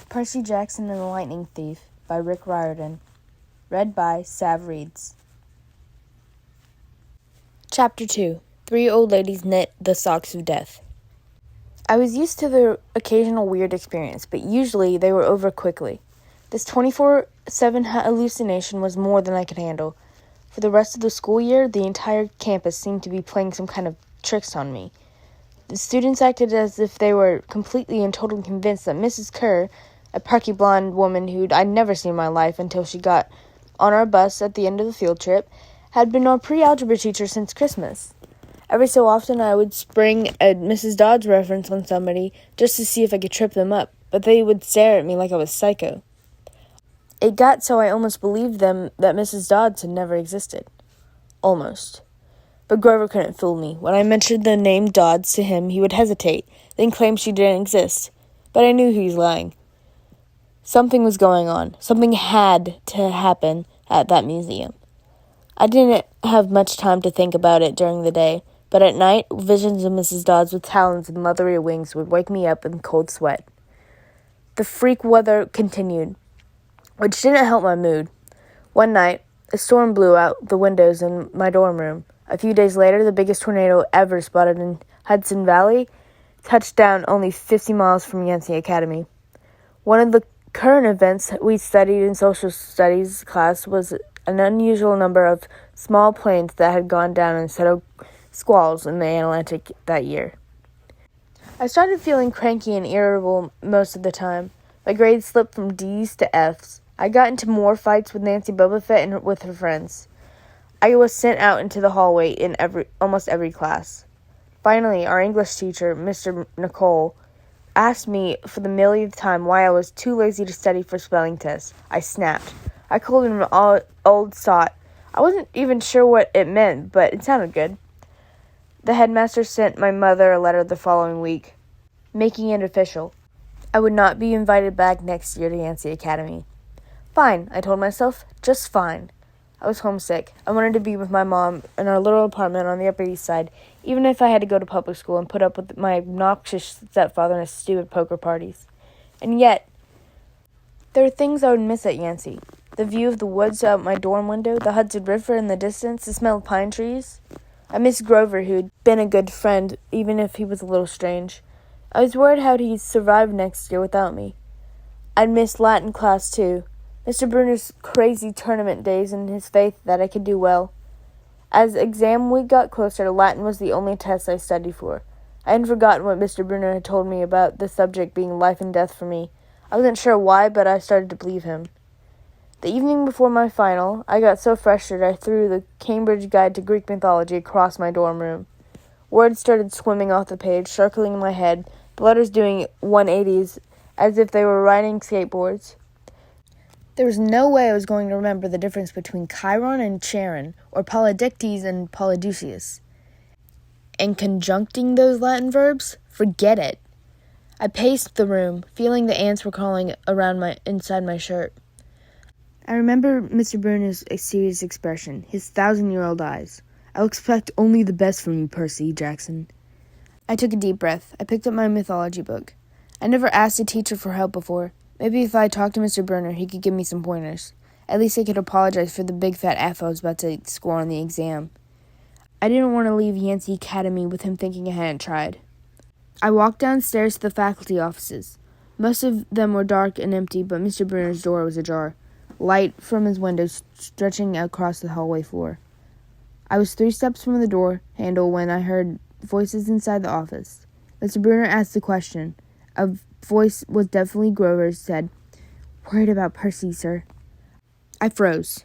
Percy Jackson and the Lightning Thief by Rick Riordan. Read by Sav Reeds. Chapter 2. 3 old ladies knit the socks of death. I was used to the occasional weird experience, but usually they were over quickly. This 24/7 hallucination was more than I could handle. For the rest of the school year, the entire campus seemed to be playing some kind of tricks on me. The students acted as if they were completely and totally convinced that Mrs. Kerr, a perky blonde woman who'd I'd never seen in my life until she got on our bus at the end of the field trip, had been our pre-algebra teacher since Christmas. Every so often I would spring a Mrs. Dodds reference on somebody just to see if I could trip them up, but they would stare at me like I was psycho. It got so I almost believed them that Mrs. Dodds had never existed. Almost. But Grover couldn't fool me. When I mentioned the name Dodds to him, he would hesitate, then claim she didn't exist. But I knew he was lying. Something was going on. Something had to happen at that museum. I didn't have much time to think about it during the day, but at night, visions of Mrs. Dodds with talons and leathery wings would wake me up in cold sweat. The freak weather continued, which didn't help my mood. One night, a storm blew out the windows in my dorm room. A few days later, the biggest tornado ever spotted in Hudson Valley touched down only 50 miles from Yancey Academy. One of the current events we studied in social studies class was an unusual number of small planes that had gone down and settled squalls in the Atlantic that year. I started feeling cranky and irritable most of the time. My grades slipped from D's to F's. I got into more fights with Nancy Bobafett and with her friends. I was sent out into the hallway in almost every class. Finally, our English teacher, Mr. Nicole, asked me for the millionth time why I was too lazy to study for spelling tests. I snapped. I called him an old sot. I wasn't even sure what it meant, but it sounded good. The headmaster sent my mother a letter the following week, making it official. I would not be invited back next year to Yancey Academy. Fine, I told myself, just fine. I was homesick. I wanted to be with my mom in our little apartment on the Upper East Side, even if I had to go to public school and put up with my obnoxious stepfather and his stupid poker parties. And yet, there were things I would miss at Yancey. The view of the woods out my dorm window, the Hudson River in the distance, the smell of pine trees. I missed Grover, who'd been a good friend, even if he was a little strange. I was worried how he'd survive next year without me. I'd missed Latin class, too. Mr. Bruner's crazy tournament days and his faith that I could do well. As exam week got closer, Latin was the only test I studied for. I hadn't forgotten what Mr. Bruner had told me about the subject being life and death for me. I wasn't sure why, but I started to believe him. The evening before my final, I got so frustrated I threw the Cambridge Guide to Greek Mythology across my dorm room. Words started swimming off the page, circling in my head, the letters doing 180s as if they were riding skateboards. There was no way I was going to remember the difference between Chiron and Charon, or Polydictes and Polydeuces. And conjuncting those Latin verbs? Forget it. I paced the room, feeling the ants were crawling around inside my shirt. I remember Mr. Bruner's serious expression, his 1,000-year-old eyes. I'll expect only the best from you, Percy Jackson. I took a deep breath. I picked up my mythology book. I never asked a teacher for help before. Maybe if I talked to Mr. Bruner, he could give me some pointers. At least I could apologize for the big fat F I was about to score on the exam. I didn't want to leave Yancey Academy with him thinking I hadn't tried. I walked downstairs to the faculty offices. Most of them were dark and empty, but Mr. Bruner's door was ajar, light from his windows stretching across the hallway floor. I was 3 steps from the door handle when I heard voices inside the office. Mr. Bruner asked a question. A voice was definitely Grover's, said, "Worried about Percy, sir." I froze.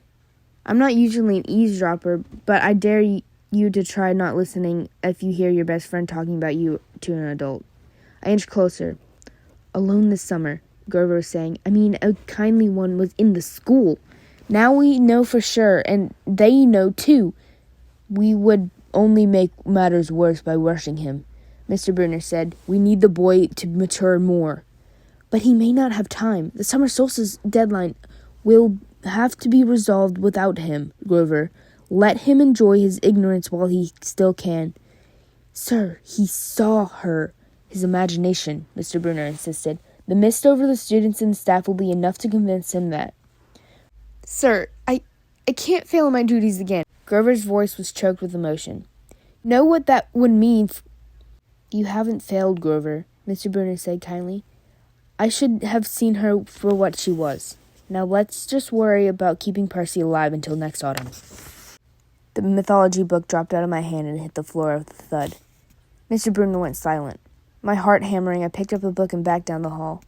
I'm not usually an eavesdropper, but I dare you to try not listening if you hear your best friend talking about you to an adult. I inched closer. "Alone this summer," Grover was saying. "I mean, a kindly one was in the school. Now we know for sure, and they know too. We would only make matters worse by rushing him." Mr. Bruner said, "We need the boy to mature more." "But he may not have time. The summer solstice deadline will have to be resolved without him, Grover. Let him enjoy his ignorance while he still can." "Sir, he saw her." "His imagination," Mr. Bruner insisted. The mist over the students and staff will be enough to convince him that. Sir, I can't fail in my duties again. Grover's voice was choked with emotion. Know what that would mean? You haven't failed, Grover, Mr. Bruner said kindly. I should have seen her for what she was. Now let's just worry about keeping Percy alive until next autumn. The mythology book dropped out of my hand and hit the floor with a thud. Mr. Bruner went silent. My heart hammering, I picked up the book and backed down the hall.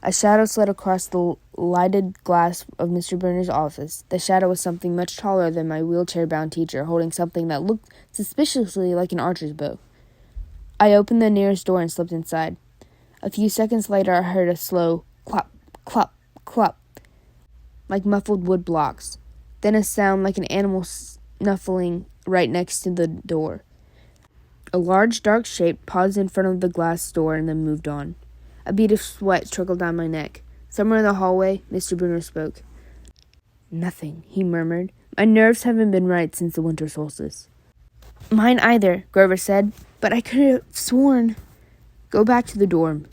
A shadow slid across the lighted glass of Mr. Bruner's office. The shadow was something much taller than my wheelchair-bound teacher, holding something that looked suspiciously like an archer's bow. I opened the nearest door and slipped inside. A few seconds later, I heard a slow clop, clop, clop, like muffled wood blocks. Then a sound like an animal snuffling right next to the door. A large, dark shape paused in front of the glass door and then moved on. A bead of sweat trickled down my neck. Somewhere in the hallway, Mr. Bruner spoke. Nothing, he murmured. My nerves haven't been right since the winter solstice. Mine either, Grover said, but I could have sworn. Go back to the dorm,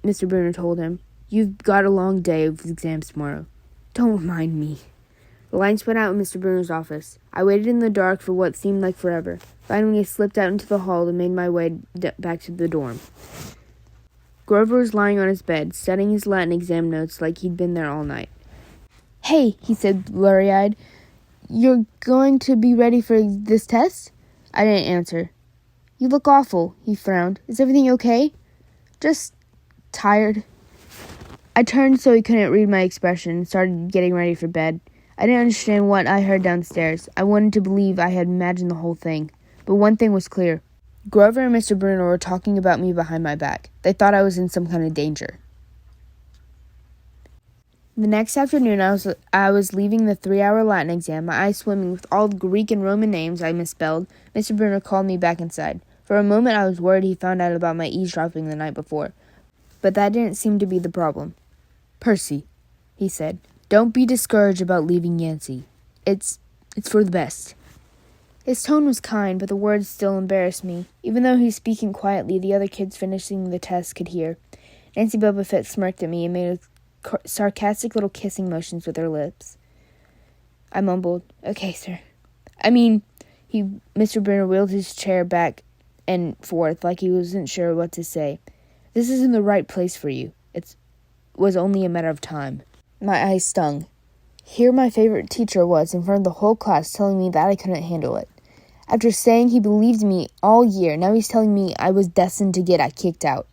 Mr. Bruner told him. You've got a long day of exams tomorrow. Don't mind me. The lights went out in Mr. Bruner's office. I waited in the dark for what seemed like forever. Finally, I slipped out into the hall and made my way back to the dorm. Grover was lying on his bed, studying his Latin exam notes like he'd been there all night. Hey, he said, blurry-eyed. You're going to be ready for this test? I didn't answer. You look awful, he frowned. Is everything okay? Just tired. I turned so he couldn't read my expression and started getting ready for bed. I didn't understand what I heard downstairs. I wanted to believe I had imagined the whole thing. But one thing was clear. Grover and Mr. Bruner were talking about me behind my back. They thought I was in some kind of danger. The next afternoon, I was leaving the 3-hour Latin exam, my eyes swimming with all the Greek and Roman names I misspelled. Mr. Bruner called me back inside. For a moment, I was worried he found out about my eavesdropping the night before. But that didn't seem to be the problem. Percy, he said, don't be discouraged about leaving Yancey. It's for the best. His tone was kind, but the words still embarrassed me. Even though he was speaking quietly, the other kids finishing the test could hear. Nancy Boba Fett smirked at me and made sarcastic little kissing motions with her lips. I mumbled, okay, sir. Mr. Bruner wheeled his chair back and forth like he wasn't sure what to say. This isn't the right place for you. It was only a matter of time. My eyes stung. Here my favorite teacher was in front of the whole class telling me that I couldn't handle it. After saying he believed me all year, now he's telling me I was destined to get kicked out.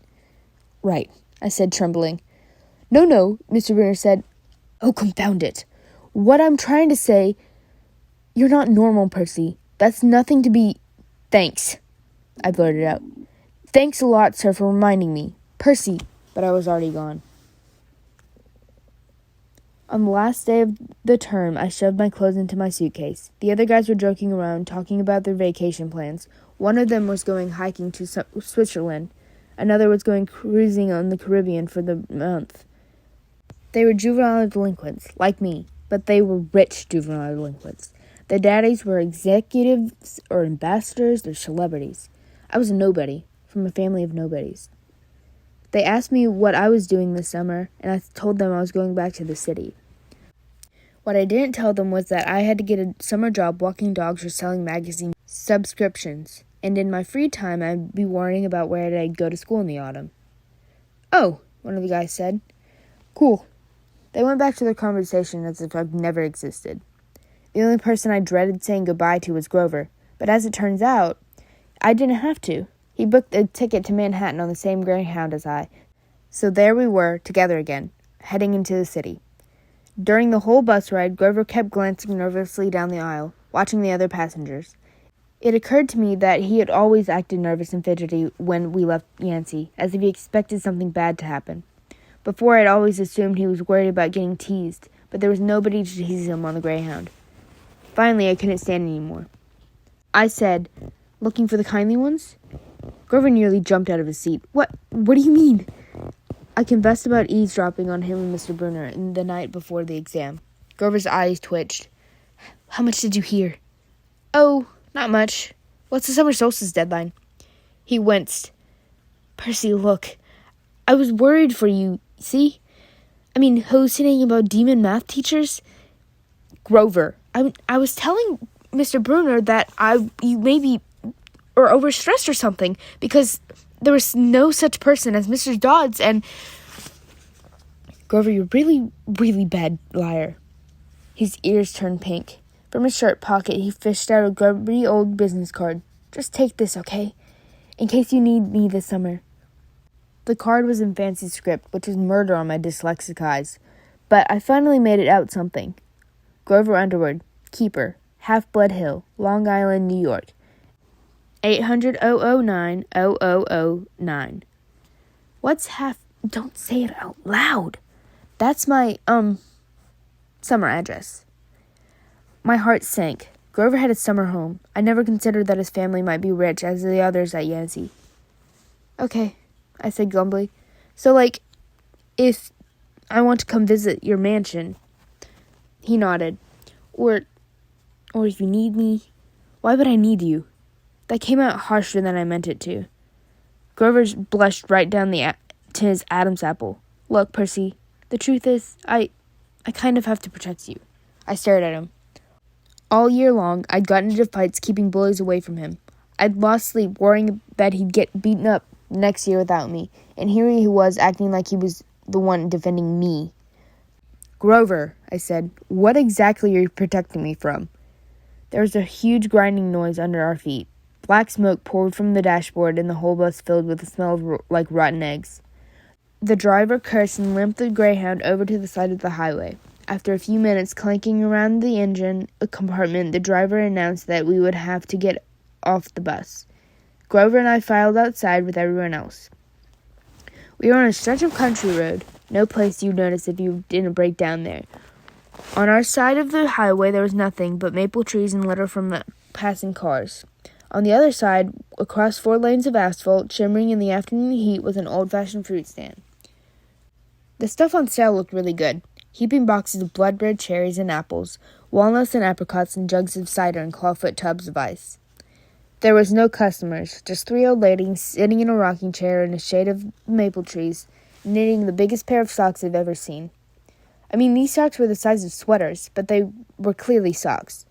Right, I said, trembling. No, Mr. Bruner said. Oh, confound it. What I'm trying to say, you're not normal, Percy. That's nothing to be... Thanks, I blurted out. Thanks a lot, sir, for reminding me. Percy, but I was already gone. On the last day of the term, I shoved my clothes into my suitcase. The other guys were joking around, talking about their vacation plans. One of them was going hiking to Switzerland. Another was going cruising on the Caribbean for the month. They were juvenile delinquents, like me, but they were rich juvenile delinquents. Their daddies were executives or ambassadors or celebrities. I was a nobody, from a family of nobodies. They asked me what I was doing this summer, and I told them I was going back to the city. What I didn't tell them was that I had to get a summer job walking dogs or selling magazine subscriptions, and in my free time I'd be worrying about where I'd go to school in the autumn. Oh, one of the guys said. Cool. They went back to their conversation as if I'd never existed. The only person I dreaded saying goodbye to was Grover, but as it turns out, I didn't have to. He booked a ticket to Manhattan on the same Greyhound as I, so there we were, together again, heading into the city. During the whole bus ride, Grover kept glancing nervously down the aisle, watching the other passengers. It occurred to me that he had always acted nervous and fidgety when we left Yancey, as if he expected something bad to happen. Before, I'd always assumed he was worried about getting teased, but there was nobody to tease him on the Greyhound. Finally, I couldn't stand anymore. I said, looking for the kindly ones? Grover nearly jumped out of his seat. What do you mean? I confessed about eavesdropping on him and Mr. Bruner the night before the exam. Grover's eyes twitched. How much did you hear? Oh, not much. What's the summer solstice deadline? He winced. Percy, look. I was worried for you. See? I mean, hallucinating about demon math teachers? Grover, I was telling Mr. Bruner that you maybe are overstressed or something, because there was no such person as Mr. Dodds, and... Grover, you're really, really bad liar. His ears turned pink. From his shirt pocket, he fished out a grubby old business card. Just take this, okay? In case you need me this summer. The card was in fancy script, which was murder on my dyslexic eyes. But I finally made it out something. Grover Underwood, Keeper, Half-Blood Hill, Long Island, New York. 800-009-0009. What's half... Don't say it out loud. That's my, summer address. My heart sank. Grover had a summer home. I never considered that his family might be rich as the others at Yancey. Okay, I said glumly. So, if I want to come visit your mansion... He nodded. Or if you need me... Why would I need you? That came out harsher than I meant it to. Grover blushed right down to his Adam's apple. Look, Percy, the truth is, I kind of have to protect you. I stared at him. All year long, I'd gotten into fights keeping bullies away from him. I'd lost sleep worrying that he'd get beaten up next year without me, and here he was acting like he was the one defending me. Grover, I said, what exactly are you protecting me from? There was a huge grinding noise under our feet. Black smoke poured from the dashboard, and the whole bus filled with a smell like rotten eggs. The driver cursed and limped the Greyhound over to the side of the highway. After a few minutes clanking around the engine compartment, the driver announced that we would have to get off the bus. Grover and I filed outside with everyone else. We were on a stretch of country road, no place you'd notice if you didn't break down there. On our side of the highway there was nothing but maple trees and litter from the passing cars. On the other side, across 4 lanes of asphalt, shimmering in the afternoon heat, was an old-fashioned fruit stand. The stuff on sale looked really good. Heaping boxes of blood-red cherries and apples, walnuts and apricots, and jugs of cider in clawfoot tubs of ice. There was no customers, just 3 old ladies sitting in a rocking chair in the shade of maple trees, knitting the biggest pair of socks I've ever seen. I mean, these socks were the size of sweaters, but they were clearly socks.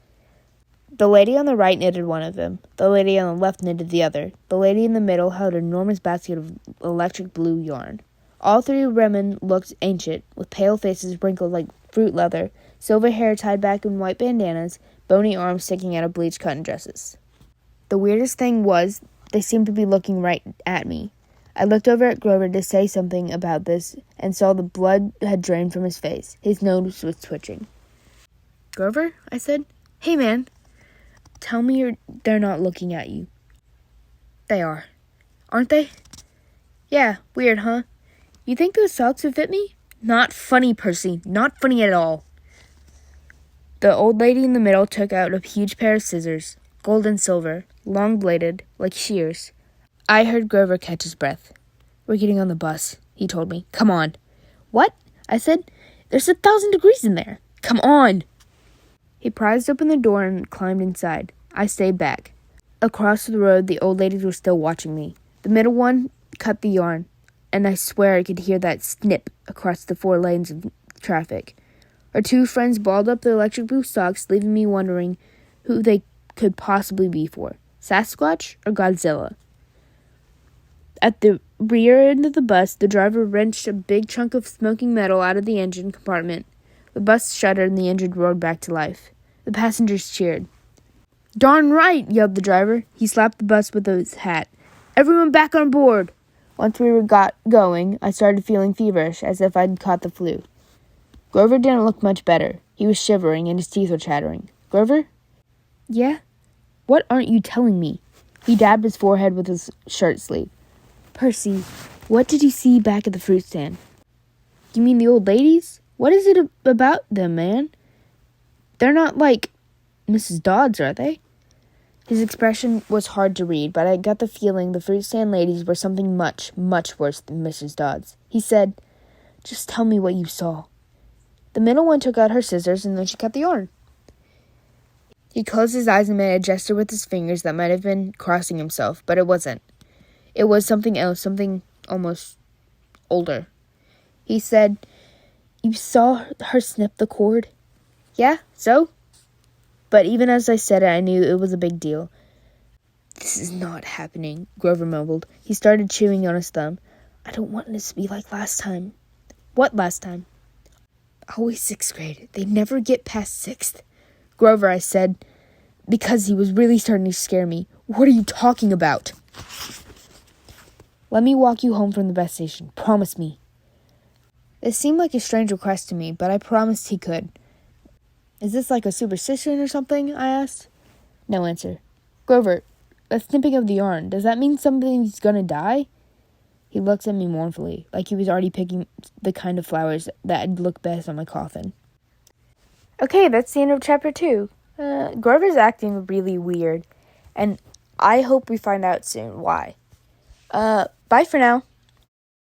The lady on the right knitted one of them. The lady on the left knitted the other. The lady in the middle held an enormous basket of electric blue yarn. All 3 women looked ancient, with pale faces wrinkled like fruit leather, silver hair tied back in white bandanas, bony arms sticking out of bleached cotton dresses. The weirdest thing was, they seemed to be looking right at me. I looked over at Grover to say something about this, and saw the blood had drained from his face. His nose was twitching. Grover, I said, hey man, tell me they're not looking at you. They are. Aren't they? Yeah, weird, huh? You think those socks would fit me? Not funny, Percy. Not funny at all. The old lady in the middle took out a huge pair of scissors, gold and silver, long-bladed, like shears. I heard Grover catch his breath. We're getting on the bus, he told me. Come on. What? I said. There's 1,000 degrees in there. Come on. He prized open the door and climbed inside. I stayed back. Across the road, the old ladies were still watching me. The middle one cut the yarn, and I swear I could hear that snip across the 4 lanes of traffic. Our 2 friends balled up the electric blue socks, leaving me wondering who they could possibly be for, Sasquatch or Godzilla. At the rear end of the bus, the driver wrenched a big chunk of smoking metal out of the engine compartment. The bus shuddered and the engine roared back to life. The passengers cheered. Darn right, yelled the driver. He slapped the bus with his hat. Everyone back on board. Once we got going, I started feeling feverish, as if I'd caught the flu. Grover didn't look much better. He was shivering, and his teeth were chattering. Grover? Yeah? What aren't you telling me? He dabbed his forehead with his shirt sleeve. Percy, what did you see back at the fruit stand? You mean the old ladies? What is it about them, man? They're not like Mrs. Dodds, are they? His expression was hard to read, but I got the feeling the fruit stand ladies were something much, much worse than Mrs. Dodds. He said, just tell me what you saw. The middle one took out her scissors, and then she cut the yarn. He closed his eyes and made a gesture with his fingers that might have been crossing himself, but it wasn't. It was something else, something almost older. He said, "You saw her snip the cord?" "Yeah, so?" But even as I said it, I knew it was a big deal. "This is not happening," Grover mumbled. He started chewing on his thumb. "I don't want this to be like last time." "What last time?" "Always 6th grade. They never get past 6th. "Grover," I said, because he was really starting to scare me. "What are you talking about?" "Let me walk you home from the bus station. Promise me." It seemed like a strange request to me, but I promised he could. "Is this like a superstition or something?" I asked. No answer. "Grover, the snipping of the yarn, does that mean somebody's gonna die?" He looked at me mournfully, like he was already picking the kind of flowers that'd look best on my coffin. Okay, that's the end of chapter 2. Grover's acting really weird, and I hope we find out soon why. Bye for now.